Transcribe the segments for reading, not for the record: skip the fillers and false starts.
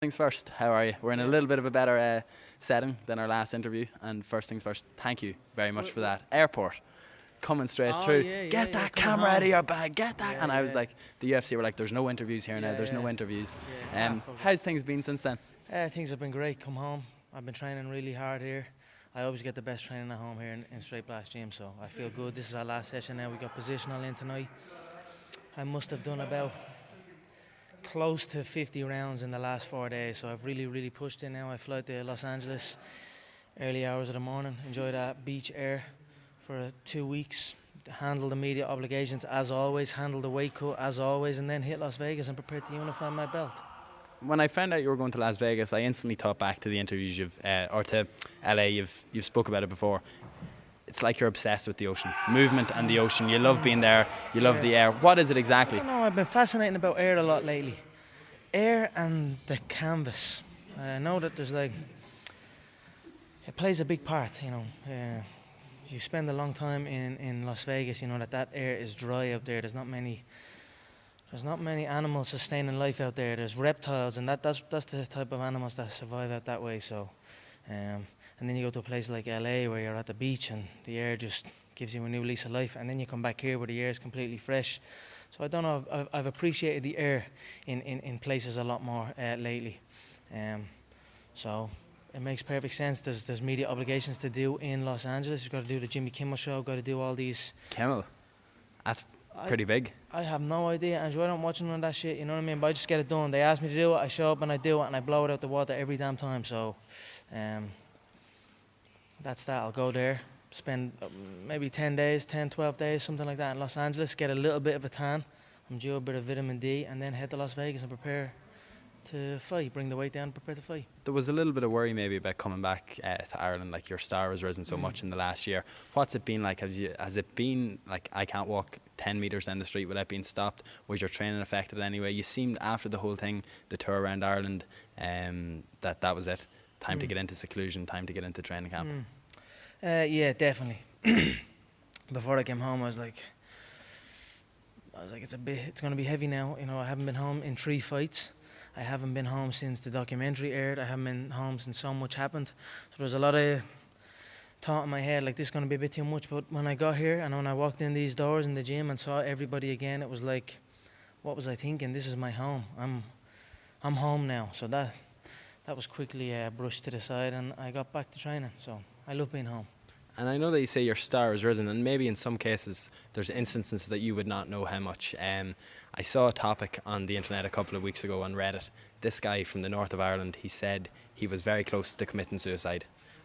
Things first, how are you? We're in a little bit of a better setting than our last interview. And first things first, thank you very much for that. Airport, coming straight through. Get that camera out of your bag, get that. And I was like, the UFC were like, there's no interviews here now, there's no interviews. How's things been since then? Things have been great. Come home. I've been training really hard here. I always get the best training at home here in Straight Blast Gym, so I feel good. This is our last session now. We got positional in tonight. I must have done about close to 50 rounds in the last 4 days, so I've really pushed in now. I fly to Los Angeles early hours of the morning, enjoy that beach air for 2 weeks, handle the media obligations as always, handle the weight cut as always, and then hit Las Vegas and prepare to unify my belt. When I found out you were going to Las Vegas, I instantly thought back to the interviews or to LA. You've spoke about it before. It's like you're obsessed with the ocean, movement and the ocean. You love being there. You love the air. What is it exactly? I don't know. I've been fascinated about air a lot lately. Air and the canvas. I know that there's it plays a big part. You know, you spend a long time in Las Vegas. You know that air is dry out there. There's not many animals sustaining life out there. There's reptiles, and that's the type of animals that survive out that way. So. And then you go to a place like LA where you're at the beach and the air just gives you a new lease of life, and then you come back here where the air is completely fresh. So I don't know, I've appreciated the air in places a lot more lately. So it makes perfect sense. There's media obligations to do in Los Angeles. You've got to do the Jimmy Kimmel show, got to do all these. Kimmel? That's pretty big. I have no idea, Andrew. I don't watch none of that shit, you know what I mean? But I just get it done. They ask me to do it, I show up and I do it, and I blow it out the water every damn time. So that's that. I'll go there, spend maybe 10 days, 10, 12 days, something like that in Los Angeles, get a little bit of a tan, I'm due a bit of vitamin D, and then head to Las Vegas and prepare to fight, bring the weight down and prepare to fight. There was a little bit of worry maybe about coming back to Ireland, like your star has risen so much in the last year. What's it been like? Has it been like, I can't walk 10 metres down the street without being stopped? Was your training affected anyway? You seemed after the whole thing, the tour around Ireland, that was it. Time to get into seclusion, time to get into training camp. Yeah, definitely. Before I came home, I was like, it's going to be heavy now. You know, I haven't been home in 3 fights. I haven't been home since the documentary aired. I haven't been home since so much happened. So there was a lot of thought in my head, like, this is going to be a bit too much. But when I got here and when I walked in these doors in the gym and saw everybody again, it was like, what was I thinking? This is my home. I'm home now. So that was quickly brushed to the side, and I got back to training. So I love being home. And I know that you say your star has risen, and maybe in some cases there's instances that you would not know how much. I saw a topic on the internet a couple of weeks ago on Reddit. This guy from the north of Ireland, he said he was very close to committing suicide,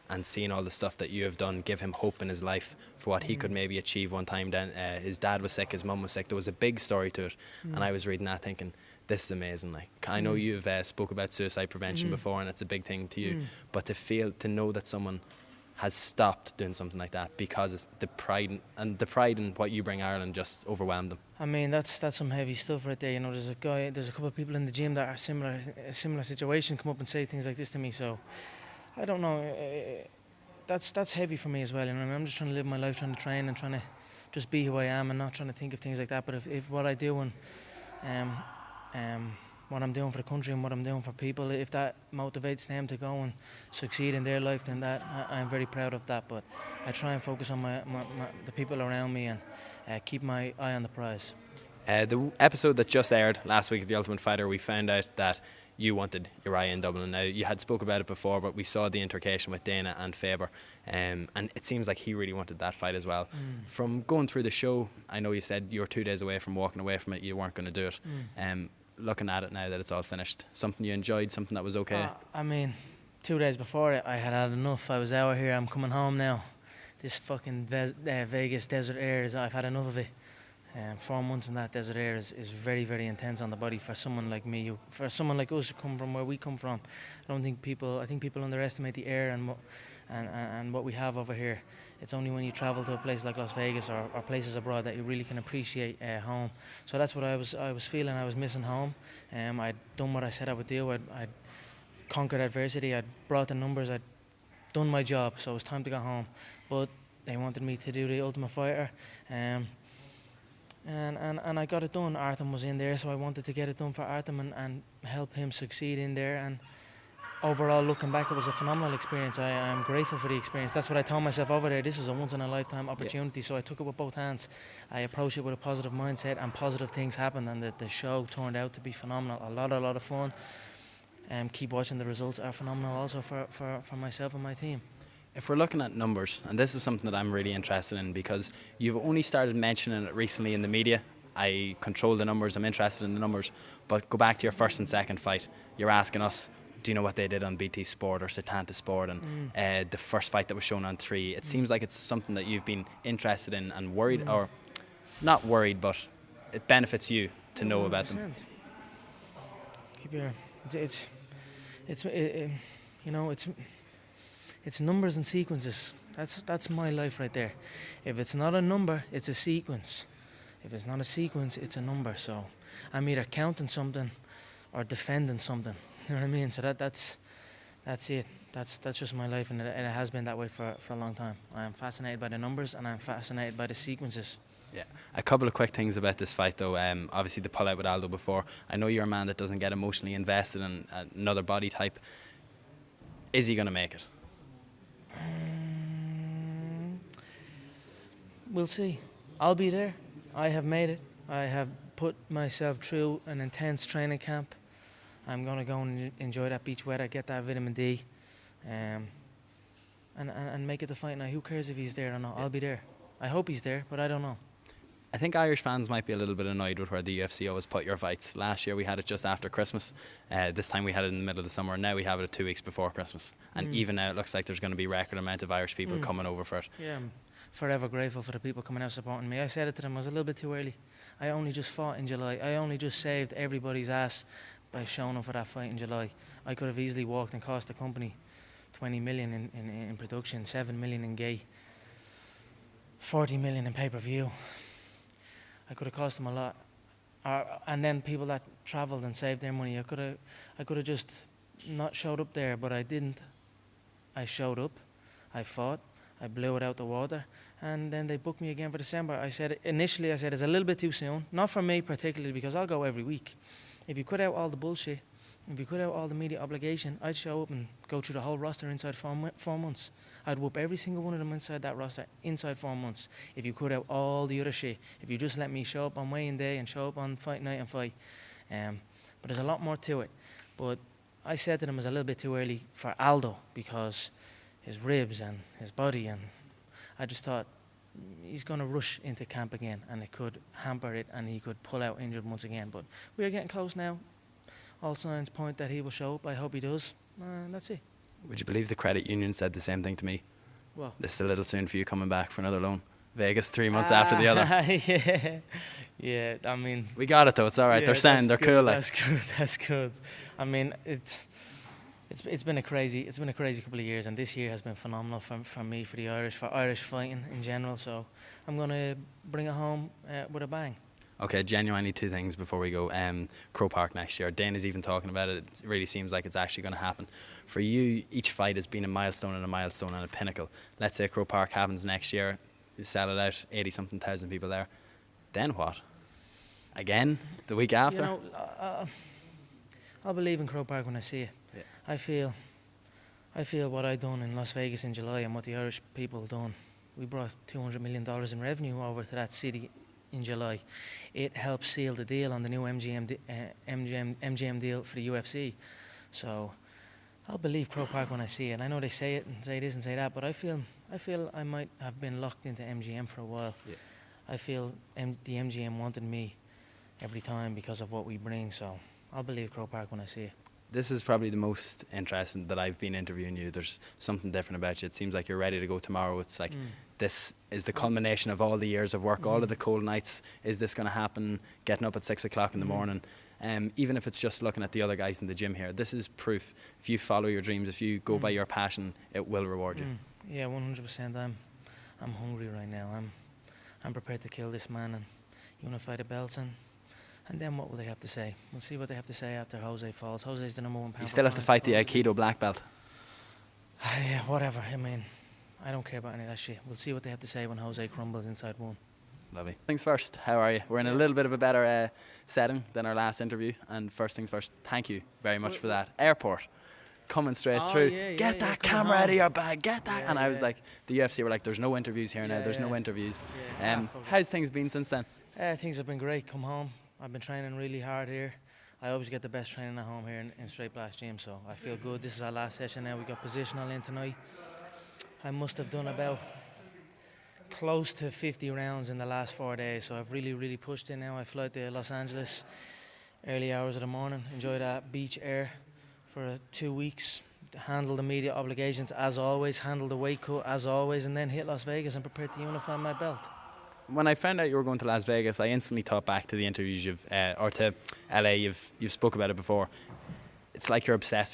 and seeing all the stuff that you have done give him hope in his life for what he could maybe achieve one time down. His dad was sick, his mum was sick. There was a big story to it, and I was reading that thinking, this is amazing. Like, I know you've spoke about suicide prevention before, and it's a big thing to you, but to know that someone has stopped doing something like that because it's the pride in what you bring Ireland just overwhelmed them. I mean, that's some heavy stuff right there. You know, there's a couple of people in the gym that are a similar situation come up and say things like this to me. So I don't know. That's heavy for me as well. You know, I mean, I'm just trying to live my life, trying to train and trying to just be who I am, and not trying to think of things like that. But if what I do and what I'm doing for the country and what I'm doing for people, if that motivates them to go and succeed in their life, then I'm very proud of that. But I try and focus on the people around me and keep my eye on the prize. The episode that just aired last week of The Ultimate Fighter, we found out that you wanted Uriah in Dublin. Now, you had spoke about it before, but we saw the intercation with Dana and Faber, and it seems like he really wanted that fight as well. From going through the show, I know you said you were 2 days away from walking away from it, you weren't going to do it. Looking at it now that it's all finished, something you enjoyed, something that was okay? I mean, 2 days before it, I had enough. I was out here, I'm coming home now. This fucking Vegas desert air, I've had enough of it. 4 months in that desert air is very intense on the body for someone like me, for someone like us who come from where we come from. I think people underestimate the air and what we have over here. It's only when you travel to a place like Las Vegas or places abroad that you really can appreciate home. So that's what I was feeling. I was missing home. I'd done what I said I would do. I'd conquered adversity. I'd brought the numbers. I'd done my job. So it was time to go home. But they wanted me to do the Ultimate Fighter. and I got it done. Artem was in there, so I wanted to get it done for Artem and help him succeed in there. And overall, looking back, it was a phenomenal experience. I'm grateful for the experience. That's what I told myself over there. This is a once-in-a-lifetime opportunity, so I took it with both hands. I approached it with a positive mindset, and positive things happened, and the show turned out to be phenomenal. A lot of fun. Keep watching. The results are phenomenal also for myself and my team. If we're looking at numbers, and this is something that I'm really interested in because you've only started mentioning it recently in the media. I control the numbers, I'm interested in the numbers, but go back to your first and second fight. You're asking us, do you know what they did on BT Sport or Setanta Sport, and the first fight that was shown on 3? It seems like it's something that you've been interested in and worried, or not worried, but it benefits you to know about them. Keep your, you know, it's numbers and sequences. That's my life right there. If it's not a number, it's a sequence. If it's not a sequence, it's a number. So I'm either counting something or defending something. You know what I mean? So that's it. That's just my life, and it has been that way for a long time. I am fascinated by the numbers, and I'm fascinated by the sequences. Yeah, a couple of quick things about this fight though. Obviously the pull out with Aldo before. I know you're a man that doesn't get emotionally invested in another body type. Is he going to make it? We'll see. I'll be there. I have made it. I have put myself through an intense training camp. I'm going to go and enjoy that beach weather, get that vitamin D, and make it the fight night. Who cares if he's there or not? I'll be there. I hope he's there, but I don't know. I think Irish fans might be a little bit annoyed with where the UFC always put your fights. Last year we had it just after Christmas. This time we had it in the middle of the summer. Now we have it 2 weeks before Christmas. And even now it looks like there's going to be a record amount of Irish people coming over for it. Yeah, I'm forever grateful for the people coming out supporting me. I said it to them, I was a little bit too early. I only just fought in July. I only just saved everybody's ass by showing up for that fight in July. I could have easily walked and cost the company 20 million in production, 7 million in gate, 40 million in pay-per-view. I could have cost them a lot. And then people that travelled and saved their money, I could have just not showed up there, but I didn't. I showed up, I fought, I blew it out the water, and then they booked me again for December. Initially I said it's a little bit too soon, not for me particularly, because I'll go every week. If you cut out all the bullshit, if you cut out all the media obligation, I'd show up and go through the whole roster inside 4 months. I'd whoop every single one of them inside that roster inside 4 months. If you cut out all the other shit, if you just let me show up on weigh-in day and show up on fight night and fight. But there's a lot more to it. But I said to them it was a little bit too early for Aldo because his ribs and his body, and I just thought he's going to rush into camp again and it could hamper it and he could pull out injured once again. But we are getting close now. All signs point that he will show up. I hope he does. Let's see. Would you believe the credit union said the same thing to me? Well, this is a little soon for you coming back for another loan. Vegas 3 months after the other. Yeah. I mean, we got it though. It's all right. Yeah, they're sound. They're cool. That's good. That's good. I mean, it's been a crazy couple of years, and this year has been phenomenal for me, for the Irish, for Irish fighting in general. So I'm gonna bring it home with a bang. Okay, genuinely 2 things before we go. Croke Park next year. Dana's even talking about it. It really seems like it's actually going to happen. For you, each fight has been a milestone and a pinnacle. Let's say Croke Park happens next year. You sell it out, 80-something thousand people there. Then what? Again? The week after? You know, I'll believe in Croke Park when I see it. Yeah. I feel what I done in Las Vegas in July and what the Irish people done. We brought $200 million in revenue over to that city in July. It helped seal the deal on the new MGM deal for the UFC. So I'll believe Croke Park when I see it. I know they say it and say this and say that, but I feel I might have been locked into MGM for a while. Yeah. I feel the MGM wanted me every time because of what we bring. So I'll believe Croke Park when I see it. This is probably the most interesting that I've been interviewing you. There's something different about you. It seems like you're ready to go tomorrow. It's like this is the culmination of all the years of work, all of the cold nights. Is this going to happen? Getting up at 6 o'clock in the morning. Even if it's just looking at the other guys in the gym here, this is proof. If you follow your dreams, if you go by your passion, it will reward you. Yeah, 100%. I'm hungry right now. I'm prepared to kill this man and unify the belts, and then what will they have to say? We'll see what they have to say after Jose falls. Jose's the #1 pound. You still have to fight the Aikido black belt. Yeah, whatever. I mean, I don't care about any of that shit. We'll see what they have to say when Jose crumbles inside 1. Lovely. Things first, how are you? We're in a little bit of a better setting than our last interview. And first things first, thank you very much for that. Airport, coming straight through. Get that camera out of your bag, get that. And I was like, the UFC were like, there's no interviews here now, there's no interviews. How's things been since then? Things have been great. Come home. I've been training really hard here. I always get the best training at home here in Straight Blast Gym, so I feel good. This is our last session now. We got positional in tonight. I must have done about close to 50 rounds in the last 4 days, so I've really pushed in now. I fly to Los Angeles early hours of the morning, enjoy that beach air for 2 weeks, handle the media obligations as always, handle the weight cut as always, and then hit Las Vegas and prepare to unify my belt. When I found out you were going to Las Vegas, I instantly thought back to the interviews or to LA. You've spoke about it before. It's like you're obsessed